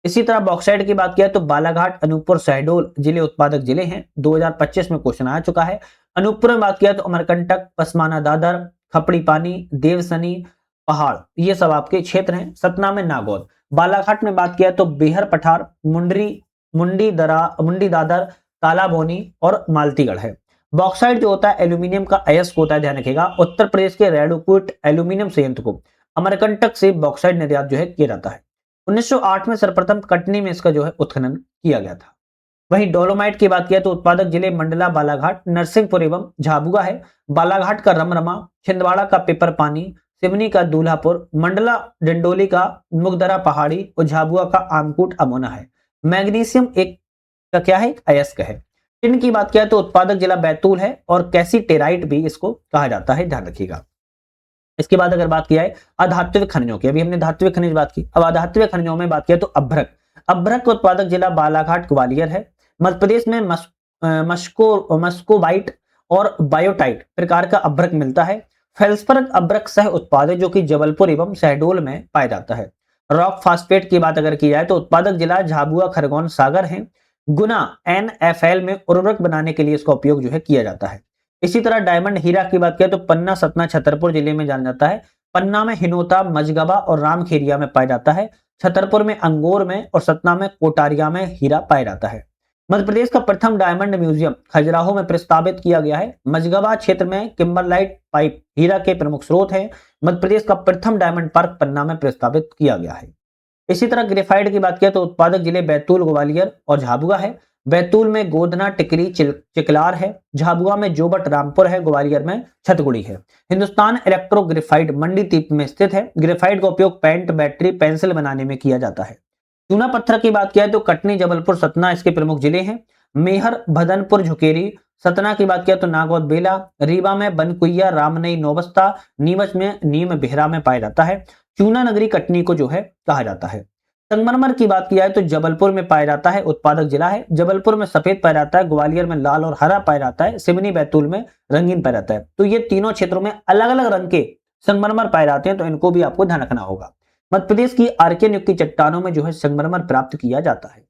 इसी तरह बॉक्साइट की बात किया तो बालाघाट, अनूपपुर, शहडोल जिले उत्पादक जिले हैं। 2025 में क्वेश्चन आ चुका है। अनूपपुर में बात किया तो अमरकंटक, पसमाना दादर, खपड़ी पानी, देवसनी पहाड़ ये सब आपके क्षेत्र हैं। सतना में नागौद। बालाघाट में बात किया तो बेहर पठार, मुंडी दादर, तालाबोनी और मालतीगढ़ है। बॉक्साइट जो होता है एल्यूमिनियम का अयस्क होता है, ध्यान रखिएगा। उत्तर प्रदेश के रेडोकुट एल्यूमिनियम संयंत्र को अमरकंटक से बॉक्साइट निर्यात जो है किया जाता है। 1908 में सर्वप्रथम कटनी में इसका जो है उत्खनन किया गया था। वहीं डोलोमाइट की बात किया तो उत्पादक जिले मंडला, बालाघाट, नरसिंहपुर एवं झाबुआ है। बालाघाट का रमरमा, छिंदवाड़ा का पेपर पानी, सिवनी का दूल्हापुर, मंडला डिंडोली का मुगदरा पहाड़ी और झाबुआ का आमकूट अमोना है। मैग्नीशियम एक का क्या है, एक अयस्क है। टिन की बात किया तो उत्पादक जिला बैतूल है और कैसीटेराइट भी इसको कहा जाता है, ध्यान रखिएगा। इसके बाद अगर बात किया है अधात्विक खनिजों की, अभी हमने धात्विक खनिज बात की, अब अधात्विक खनिजों में बात किया तो अभ्रक। अभ्रक का उत्पादक जिला बालाघाट, ग्वालियर है। मध्य प्रदेश में मस्कोबाइट और बायोटाइट प्रकार का अभ्रक मिलता है। फेल्सपरक अभ्रक सह उत्पाद जो कि जबलपुर एवं शहडोल में पाया जाता है। रॉक फास्फेट की बात अगर की जाए तो उत्पादक जिला झाबुआ, खरगोन, सागर है। गुना NFL में उर्वरक बनाने के लिए इसका उपयोग जो है किया जाता है। इसी तरह डायमंड हीरा की बात करें तो पन्ना, सतना, छतरपुर जिले में जाना जाता है। पन्ना में हिनोता, मजगबा और रामखेरिया में पाया जाता है। छतरपुर में अंगोर में और सतना में कोटारिया में हीरा पाया जाता है। मध्य प्रदेश का प्रथम डायमंड म्यूजियम खजुराहो में प्रस्तावित किया गया है। मजगबा क्षेत्र में किम्बरलाइट पाइप हीरा के प्रमुख स्रोत है। मध्य प्रदेश का प्रथम डायमंड पार्क पन्ना में प्रस्तावित किया गया है। इसी तरह ग्रेफाइट की बात किया तो उत्पादक जिले बैतूल, ग्वालियर और झाबुआ है। बैतूल में गोदना, टिकरी, चिकलार है। झाबुआ में जोबट, रामपुर है। ग्वालियर में छतगुड़ी है। हिंदुस्तान इलेक्ट्रो ग्रेफाइट मंडीदीप में स्थित है। ग्रेफाइट का उपयोग पेंट, बैटरी, पेंसिल बनाने में किया जाता है। चूना पत्थर की बात किया तो कटनी, जबलपुर, सतना इसके प्रमुख जिले हैं। मेहर, भदनपुर, झुकेरी। सतना की बात किया तो नागौद, बेला। रीवा में बनकुइया, रामनई, नौबस्ता। नीमच में नीम बेहरा में पाया जाता है। चूना नगरी कटनी को जो है कहा जाता है। संगमरमर की बात किया है तो जबलपुर में पाया जाता है, उत्पादक जिला है। जबलपुर में सफेद पाया जाता है, ग्वालियर में लाल और हरा पाया जाता है, सिवनी, बैतूल में रंगीन पाया जाता है। तो ये तीनों क्षेत्रों में अलग अलग रंग के संगमरमर पाए जाते हैं, तो इनको भी आपको ध्यान रखना होगा। मध्य प्रदेश की आर्कियन युग की चट्टानों में जो है संगमरमर प्राप्त किया जाता है।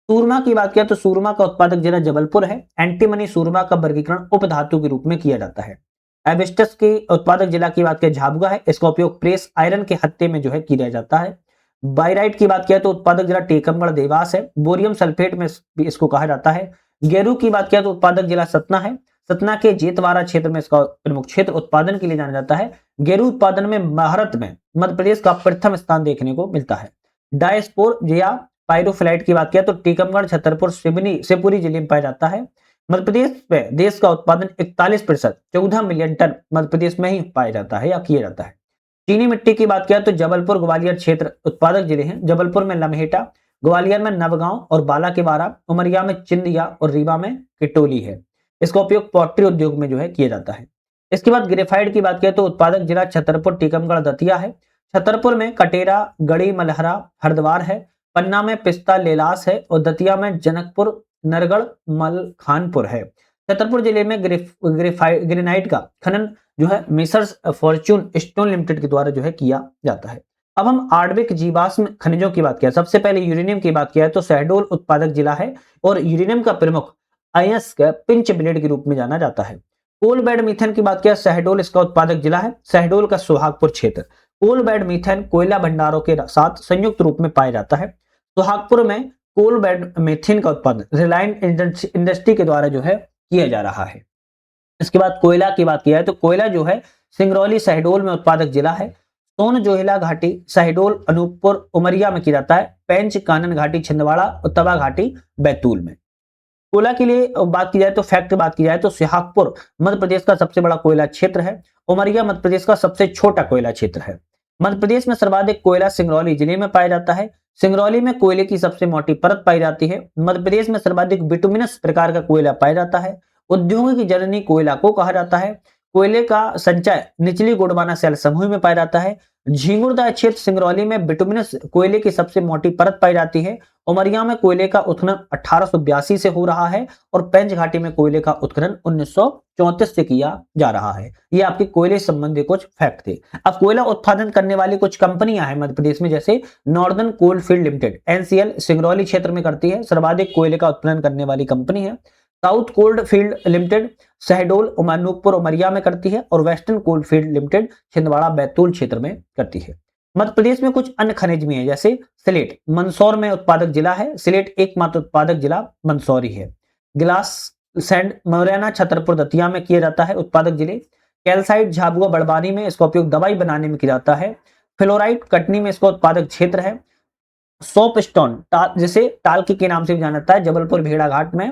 सूरमा की बात किया तो सूरमा का उत्पादक जिला जबलपुर है। एंटीमनी सूरमा का वर्गीकरण उपधातु के रूप में किया जाता है। एबेस्टस के उत्पादक जिला की बात किया झाबुआ है। इसका उपयोग प्रेस आयरन के हत्थे में जो है किया जाता है। बायराइट की बात किया तो उत्पादक जिला टीकमगढ़, देवास है। बोरियम सल्फेट में भी इसको कहा जाता है। गेरू की बात किया तो उत्पादक जिला सतना है। सतना के जेतवारा क्षेत्र में इसका प्रमुख क्षेत्र उत्पादन के लिए जाना जाता है। गेरू उत्पादन में भारत में मध्य प्रदेश का प्रथम स्थान देखने को मिलता है। डायस्पोर या पायरोफ्लाइट की बात किया तो टीकमगढ़, छतरपुर, सिवनी, शिवपुरी जिले में पाया जाता है। मध्य प्रदेश में देश का उत्पादन 41%, 14 मिलियन टन मध्य प्रदेश में ही पाया जाता है या किया जाता है। चीनी मिट्टी की बात किया तो जबलपुर, ग्वालियर क्षेत्र उत्पादक जिले हैं। जबलपुर में लम्हेटा, ग्वालियर में नवगांव और बाला के बारा, उमरिया में चिंदिया और रीवा में किटोली है। इसका उपयोग पॉटरी उद्योग में जो है किया जाता है। इसके बाद ग्रेफाइट की बात करें तो उत्पादक जिला छतरपुर, टीकमगढ़, दतिया है। छतरपुर में कटेरा, गढ़ी, मलहरा, हरिद्वार है। पन्ना में पिस्ता, लेलास है और दतिया में जनकपुर, नरगढ़, मलखानपुर है। छतरपुर जिले में ग्रेनाइट का खनन जो है मेसर्स फॉर्च्यून स्टोन लिमिटेड के द्वारा जो है किया जाता है। अब हम आणविक जीवाश्म खनिजों की बात किया, सबसे पहले यूरेनियम की बात किया तो शहडोल उत्पादक जिला है और यूरेनियम का प्रमुख अयस्क पिंच ब्लेड के रूप में जाना जाता है। कोल बेड मीथेन की बात किया, शहडोल इसका उत्पादक जिला है। शहडोल का सुहागपुर क्षेत्र कोल बेड मीथेन कोयला भंडारों के साथ संयुक्त रूप में पाया जाता है। सुहागपुर में कोल बेड मीथेन का उत्पादन रिलायंस इंडस्ट्री के द्वारा जो है किया जा रहा है। इसके बाद कोयला की बात किया है तो कोयला जो है सिंगरौली, शहडोल में उत्पादक जिला है। सोन जोहिला घाटी शहडोल, अनूपपुर, उमरिया में किया जाता है। पेंच कानन घाटी छिंदवाड़ा और तवा घाटी बैतूल में। कोयला के लिए बात की जाए तो फैक्ट बात की जाए तो सुहागपुर मध्य प्रदेश का सबसे बड़ा कोयला क्षेत्र है। उमरिया मध्य प्रदेश का सबसे छोटा कोयला क्षेत्र है। मध्य प्रदेश में सर्वाधिक कोयला सिंगरौली जिले में पाया जाता है। सिंगरौली में कोयले की सबसे मोटी परत पाई जाती है। मध्य प्रदेश में सर्वाधिक बिटुमिनस प्रकार का कोयला पाया जाता है। उद्योगों की जननी कोयला को कहा जाता है। कोयले का संचय निचली गोंडवाना सेल समूह में पाया जाता है। झिंगुरदा क्षेत्र सिंगरौली में बिटुमिनस कोयले की सबसे मोटी परत पाई जाती है। उमरिया में कोयले का उत्खनन 1882 से हो रहा है और पेंच घाटी में कोयले का उत्खनन 1934 से किया जा रहा है। ये आपके कोयले संबंधी कुछ फैक्ट थे। अब कोयला उत्पादन करने वाली कुछ कंपनियां हैं मध्य प्रदेश में, जैसे northern coal field limited NCL Singrauli क्षेत्र में करती है, सर्वाधिक कोयले का उत्पादन करने वाली कंपनी है। South cold field limited Shahdol, Anuppur, Umaria में करती है और western cold field limited Chhindwara, Betul क्षेत्र में करती है। मध्य प्रदेश में कुछ अन्य खनिज भी हैं, जैसे सिलेट मंदसौर में उत्पादक जिला है। सिलेट एकमात्र उत्पादक जिला मंदसौर ही है। गिलास सैंड मुरैना, छतरपुर, दतिया में किया जाता है उत्पादक जिले। कैल्साइट झाबुआ, बड़वानी में इसका उपयोग दवाई बनाने में किया जाता है। फ्लोराइट कटनी में इसका उत्पादक क्षेत्र है। सोप स्टोन जिसे टाल्की के नाम से भी जाना जाता है, जबलपुर भेड़ा घाट में।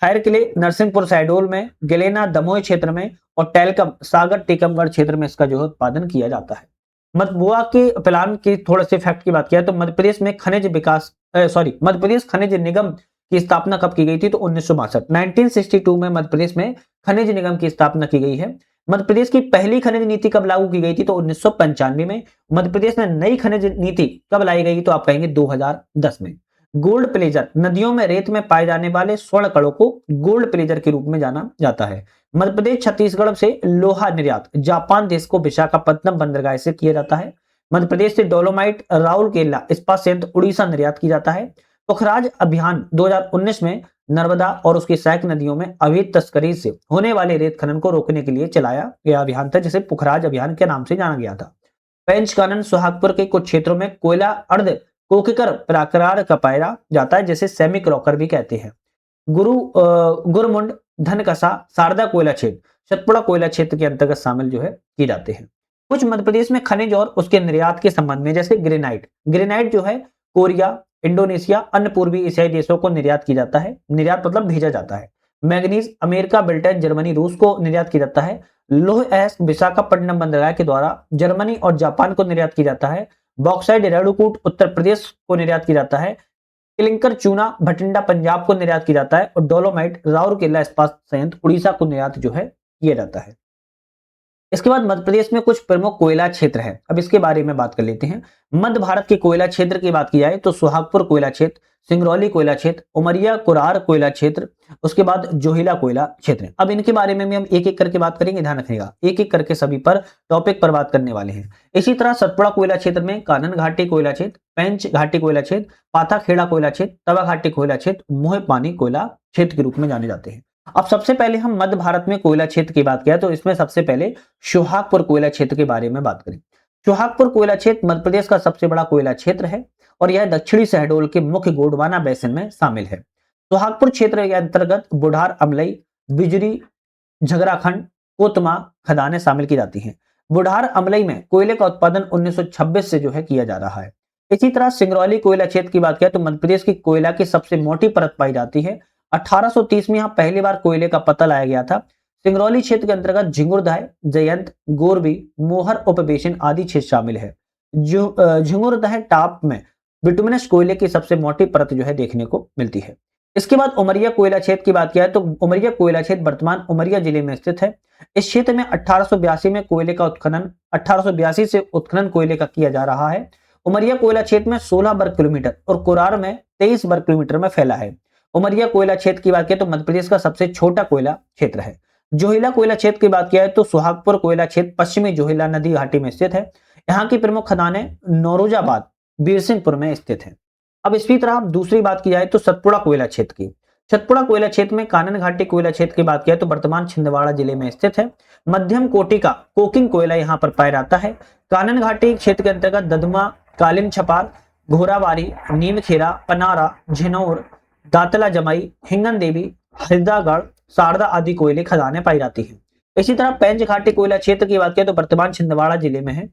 थायर किले नरसिंहपुर शहडोल में, गेलेना दमोह क्षेत्र में और टेलकम सागर टीकमगढ़ क्षेत्र में इसका जो है उत्पादन किया जाता है। मधुआ के प्लान की थोड़े से फैक्ट की बात किया तो मध्य प्रदेश में मध्य प्रदेश खनिज निगम की स्थापना कब की गई थी तो 1962 में मध्य प्रदेश में खनिज निगम की स्थापना की गई है। मध्य प्रदेश की पहली खनिज नीति कब लागू की गई थी तो 1995 में। मध्य प्रदेश में नई खनिज नीति कब लाई गई तो आप कहेंगे 2010 में। गोल्ड प्लेजर नदियों में रेत में पाए जाने वाले स्वर्ण कणों को गोल्ड प्लेजर के रूप में जाना जाता है। मध्य प्रदेश छत्तीसगढ़ से लोहा निर्यात जापान देश को विशाखापत्तनम बंदरगाह से किया जाता है। मध्य प्रदेश से डोलोमाइट राउरकेला इस्पात संयंत्र उड़ीसा निर्यात की जाता है। पुखराज अभियान 2019 में नर्मदा और उसकी सहायक नदियों में अवैध तस्करी से होने वाले रेत खनन को रोकने के लिए चलाया गया अभियान था, जिसे पुखराज अभियान के नाम से जाना गया था। पेंच कानन सुहागपुर के कुछ क्षेत्रों में कोयला अर्ध कोकिकर प्रकार का पाया जाता है, जैसे सेमी क्रॉकर भी कहते हैं। गुरमुंड, धनकसा, शारदा कोयला क्षेत्र सतपुड़ा कोयला क्षेत्र के अंतर्गत शामिल जो है किए जाते हैं। कुछ मध्य प्रदेश में खनिज और उसके निर्यात के संबंध में, जैसे ग्रेनाइट जो है कोरिया, इंडोनेशिया, अन्य पूर्वी एशियाई देशों को निर्यात किया जाता है। निर्यात मतलब भेजा जाता है। मैग्नीज अमेरिका, ब्रिटेन, जर्मनी, रूस को निर्यात किया जाता है। लोह एस विशाखापट्टनम बंदरगाह के द्वारा जर्मनी और जापान को निर्यात किया जाता है। बॉक्साइड रेणुकूट उत्तर प्रदेश को निर्यात किया जाता है। क्लिंकर चूना भटिंडा पंजाब को निर्यात किया जाता है और डोलोमाइट राउरकेला इस्पात संयंत्र उड़ीसा को निर्यात जो है किया जाता है। इसके बाद मध्य प्रदेश में कुछ प्रमुख कोयला क्षेत्र है, अब इसके बारे में बात कर लेते हैं। मध्य भारत के कोयला क्षेत्र की बात की जाए तो सुहागपुर कोयला क्षेत्र, सिंगरौली कोयला क्षेत्र, उमरिया कुरार कोयला क्षेत्र, उसके बाद जोहिला कोयला क्षेत्र। अब इनके बारे में भी हम एक एक करके बात करेंगे, ध्यान रखिएगा, एक एक करके सभी पर टॉपिक पर बात करने वाले हैं। इसी तरह सतपुड़ा कोयला क्षेत्र में कानन घाटी कोयला क्षेत्र, पेंच घाटी कोयला क्षेत्र, पाथाखेड़ा कोयला क्षेत्र, तवा घाटी कोयला क्षेत्र, मोह पानी कोयला क्षेत्र के रूप में जाने जाते हैं। अब सबसे पहले हम मध्य भारत में कोयला क्षेत्र की बात किया तो इसमें सबसे पहले सोहागपुर कोयला क्षेत्र के बारे में बात करें। सोहागपुर कोयला क्षेत्र मध्य प्रदेश का सबसे बड़ा कोयला क्षेत्र है और यह दक्षिणी शहडोल के मुख्य गोंडवाना बेसिन में शामिल है। सोहागपुर क्षेत्र के अंतर्गत बुढ़ार, अमलई, बिजरी, झगराखंड, कोतमा खदानें शामिल की जाती हैं। बुढ़ार अमलई में कोयले का उत्पादन 1926 से जो है किया जा रहा है। इसी तरह सिंगरौली कोयला क्षेत्र की बात किया तो मध्य प्रदेश की कोयला की सबसे मोटी परत पाई जाती है। 1830 में यहाँ पहली बार कोयले का पता लाया गया था। सिंगरौली क्षेत्र के अंतर्गत झिंगुरदह, जयंत, गोरबी, मोहर उपबेसिन आदि क्षेत्र शामिल है। झिंगुरदह टाप में बिटुमिनस कोयले की सबसे मोटी परत जो है देखने को मिलती है। इसके बाद उमरिया कोयला क्षेत्र की बात किया है तो उमरिया कोयला क्षेत्र वर्तमान उमरिया जिले में स्थित है। इस क्षेत्र में 1882 में कोयले का उत्खनन 1882 से उत्खनन कोयले का किया जा रहा है। उमरिया कोयला क्षेत्र में 16 वर्ग किलोमीटर और कोरार में 23 वर्ग किलोमीटर में फैला है। उमरिया कोयला क्षेत्र की बात किया तो मध्य प्रदेश का सबसे छोटा कोयला क्षेत्र है। जोहिला कोयला क्षेत्र की बात किया है तो सुहागपुर कोयला क्षेत्र पश्चिमी जोहिला नदी घाटी में स्थित है। यहाँ की प्रमुख खदानें नौरोजाबाद बीरसिंहपुर में स्थित है। अब इसी तरह दूसरी बात की जाए तो सतपुड़ा कोयला क्षेत्र की। सतपुड़ा कोयला क्षेत्र में कानन घाटी कोयला क्षेत्र की बात किया तो वर्तमान छिंदवाड़ा जिले में स्थित है। मध्यम कोटि का कोकिंग कोयला यहाँ पर पाया जाता है। कानन घाटी क्षेत्र के अंतर्गत ददमा, कालीन छपार, घोराबारी, नीमखेरा, पनारा, झिनौर, दातला जमाई, हिंगन देवी, हरिदागढ़, शारदा आदि कोयले खदानें पाई जाती हैं। इसी तरह पेंच घाटी कोयला क्षेत्र की बात करें तो वर्तमान छिंदवाड़ा जिले में है।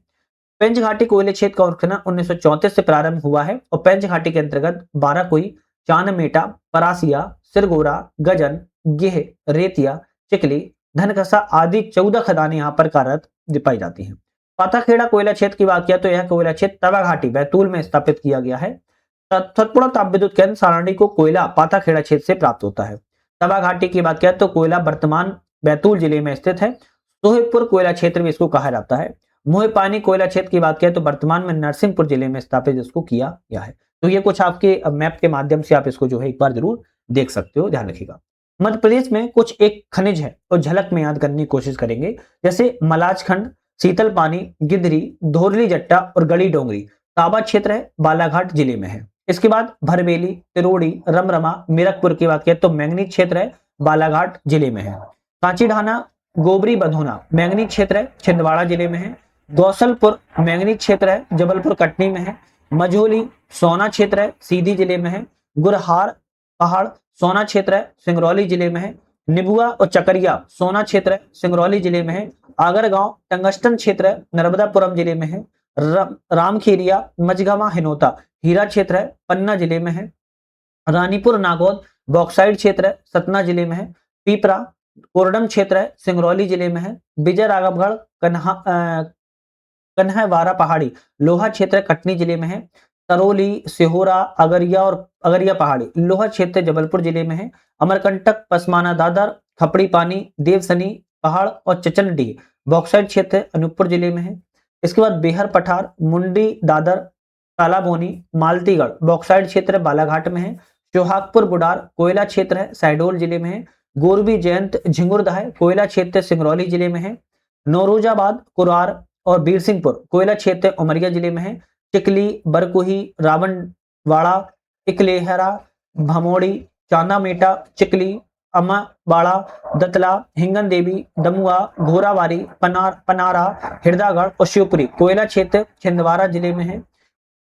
पेंच घाटी कोयले क्षेत्र का उत्खनन 1934 से प्रारंभ हुआ है और पेंच घाटी के अंतर्गत बाराकोई, चांदमेटा, परासिया, सिरगोरा, गजन, गेह, रेतिया, चिकली, धनकसा आदि 14 खदानें यहाँ पर कार्यरत पाई जाती हैं। पाथाखेड़ा कोयला क्षेत्र की बात किया तो यह कोयला क्षेत्र तवा घाटी बैतूल में स्थापित किया गया है। सतपुड़ा ताप विद्युत केंद्र सारणी को कोयला पाथाखेड़ा क्षेत्र से प्राप्त होता है। तवा घाटी की बात किया तो कोयला वर्तमान बैतूल जिले में स्थित है। सोहेबपुर कोयला क्षेत्र में इसको कहा जाता है। मोहपानी कोयला क्षेत्र की बात करें तो वर्तमान में नरसिंहपुर जिले में स्थापित इसको किया गया है। तो ये कुछ आपके मैप के माध्यम से आप इसको जो है एक बार जरूर देख सकते हो, ध्यान रखिएगा। मध्य प्रदेश में कुछ एक खनिज है और झलक में याद करने की कोशिश करेंगे, जैसे मलाज खंड, शीतल पानी, गिदरी, धोरली जट्टा और गड़ी डोंगरी। ताबा क्षेत्र है, बालाघाट जिले में है। इसके बाद भरबेली, तिरोड़ी, रमरमा, मीरकपुर की बात करें तो मैंगनीज क्षेत्र है, बालाघाट जिले में है। कांची ढाना, गोबरी बधोना मैंगनीज क्षेत्र है, छिंदवाड़ा जिले में है। गौसलपुर मैंगनीज क्षेत्र है, जबलपुर कटनी में है। मझोली सोना क्षेत्र है, सीधी जिले में है। गुरहार पहाड़ सोना क्षेत्र है, सिंगरौली जिले में है। निबुआ और चकरिया सोना क्षेत्र है, सिंगरौली जिले में है। आगरगांव टंगस्टन क्षेत्र है, नर्मदापुरम जिले में है। रामखेरिया, मझगामा, हिनोता हीरा क्षेत्र है, पन्ना जिले में है। रानीपुर नागौद बॉक्साइड क्षेत्र है, सतना जिले में है। पीपरा कोरडम क्षेत्र है, सिंगरौली जिले में है। विजय राघवगढ़ कन्हैवारा पहाड़ी लोहा क्षेत्र कटनी जिले में है। तरोली, सिहोरा, अगरिया और अगरिया पहाड़ी लोहा क्षेत्र जबलपुर जिले में है। अमरकंटक, पसमाना, दादर, खपड़ी पानी, देवसनी पहाड़ और चचनडीह बॉक्साइड क्षेत्र अनूपपुर जिले में है। इसके बाद बेहर पठार, मुंडी, दादर, कालाबोनी, मालतीगढ़ बॉक्साइड क्षेत्र बालाघाट में है। सोहागपुर बुडार कोयला क्षेत्र है, शहडोल जिले में है। गोरबी, जयंत, झिंगुरदह कोयला क्षेत्र सिंगरौली जिले में है। नौरोजाबाद, कुरार और बीरसिंहपुर कोयला क्षेत्र उमरिया जिले में है। चिकली, बरकुही, रावणवाड़ा, इकलेहरा, भमोड़ी, चांदामेटा, चिकली, अमाबाड़ा, दतला, हिंगन देवी, दमुआ, घोरावारी, पनारा, हिरदागढ़ और शिवपुरी कोयला क्षेत्र छिंदवाड़ा जिले में है।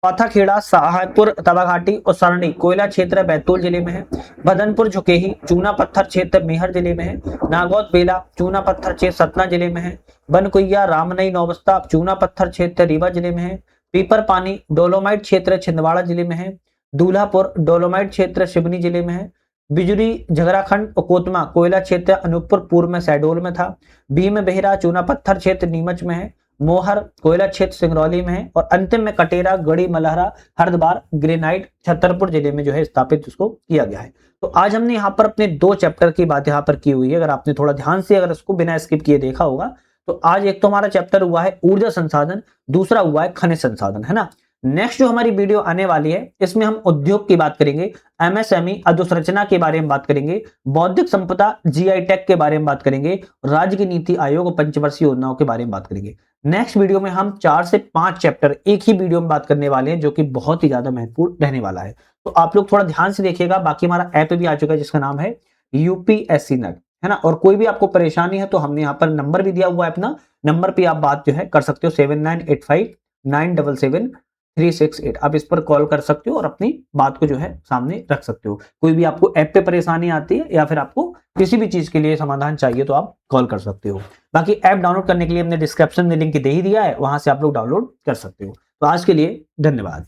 पाथाखेड़ा, सहायपुर, तवाघाटी और सरणी कोयला क्षेत्र बैतूल जिले में है। बदनपुर, झुकेही, चूना पत्थर क्षेत्र मेहर जिले में है। नागौद बेला चूना पत्थर क्षेत्र सतना जिले में है। बनकुइया, रामनई, नौबस्ता चूना पत्थर क्षेत्र रीवा जिले में है। पीपर पानी डोलोमाइट क्षेत्र छिंदवाड़ा जिले में है। दूल्हापुर डोलोमाइट क्षेत्र सिवनी जिले में है। बिजुरी, झगराखंड और कोतमा कोयला क्षेत्र अनूपपुर पूर्व में शहडोल में था। भीम बेहरा चूना पत्थर क्षेत्र नीमच में है। मोहर कोयला क्षेत्र सिंगरौली में है। और अंतिम में कटेरा, गढ़ी, मलहरा, हरद्वार, ग्रेनाइट छतरपुर जिले में जो है स्थापित उसको किया गया है। तो आज हमने यहाँ पर अपने 2 चैप्टर की बात यहाँ पर की हुई है। अगर आपने थोड़ा ध्यान से अगर इसको बिना स्किप किए देखा होगा तो आज एक तो हमारा चैप्टर हुआ है ऊर्जा संसाधन, दूसरा हुआ है खनिज संसाधन, है ना। नेक्स्ट जो हमारी वीडियो आने वाली है इसमें हम उद्योग की बात करेंगे, एमएसएमई अधोसंरचना के बारे में बात करेंगे, बौद्धिक संपदा जीआई टैग के बारे में बात करेंगे, राज्य की नीति आयोग और पंचवर्षीय योजनाओं के बारे में बात करेंगे। नेक्स्ट वीडियो में हम 4 से 5 चैप्टर एक ही वीडियो में बात करने वाले हैं जो कि बहुत ही ज्यादा महत्वपूर्ण रहने वाला है। तो आप लोग थोड़ा ध्यान से देखिएगा। बाकी हमारा ऐप भी आ चुका है जिसका नाम है यूपीएससी नग, है ना। और कोई भी आपको परेशानी है तो हमने यहाँ पर नंबर भी दिया हुआ है, अपना नंबर पे आप बात जो है कर सकते हो 7985977368। आप इस पर कॉल कर सकते हो और अपनी बात को जो है सामने रख सकते हो। कोई भी आपको ऐप पे परेशानी आती है या फिर आपको किसी भी चीज के लिए समाधान चाहिए तो आप कॉल कर सकते हो। बाकी ऐप डाउनलोड करने के लिए हमने डिस्क्रिप्शन में लिंक दे ही दिया है, वहां से आप लोग डाउनलोड कर सकते हो। तो आज के लिए धन्यवाद।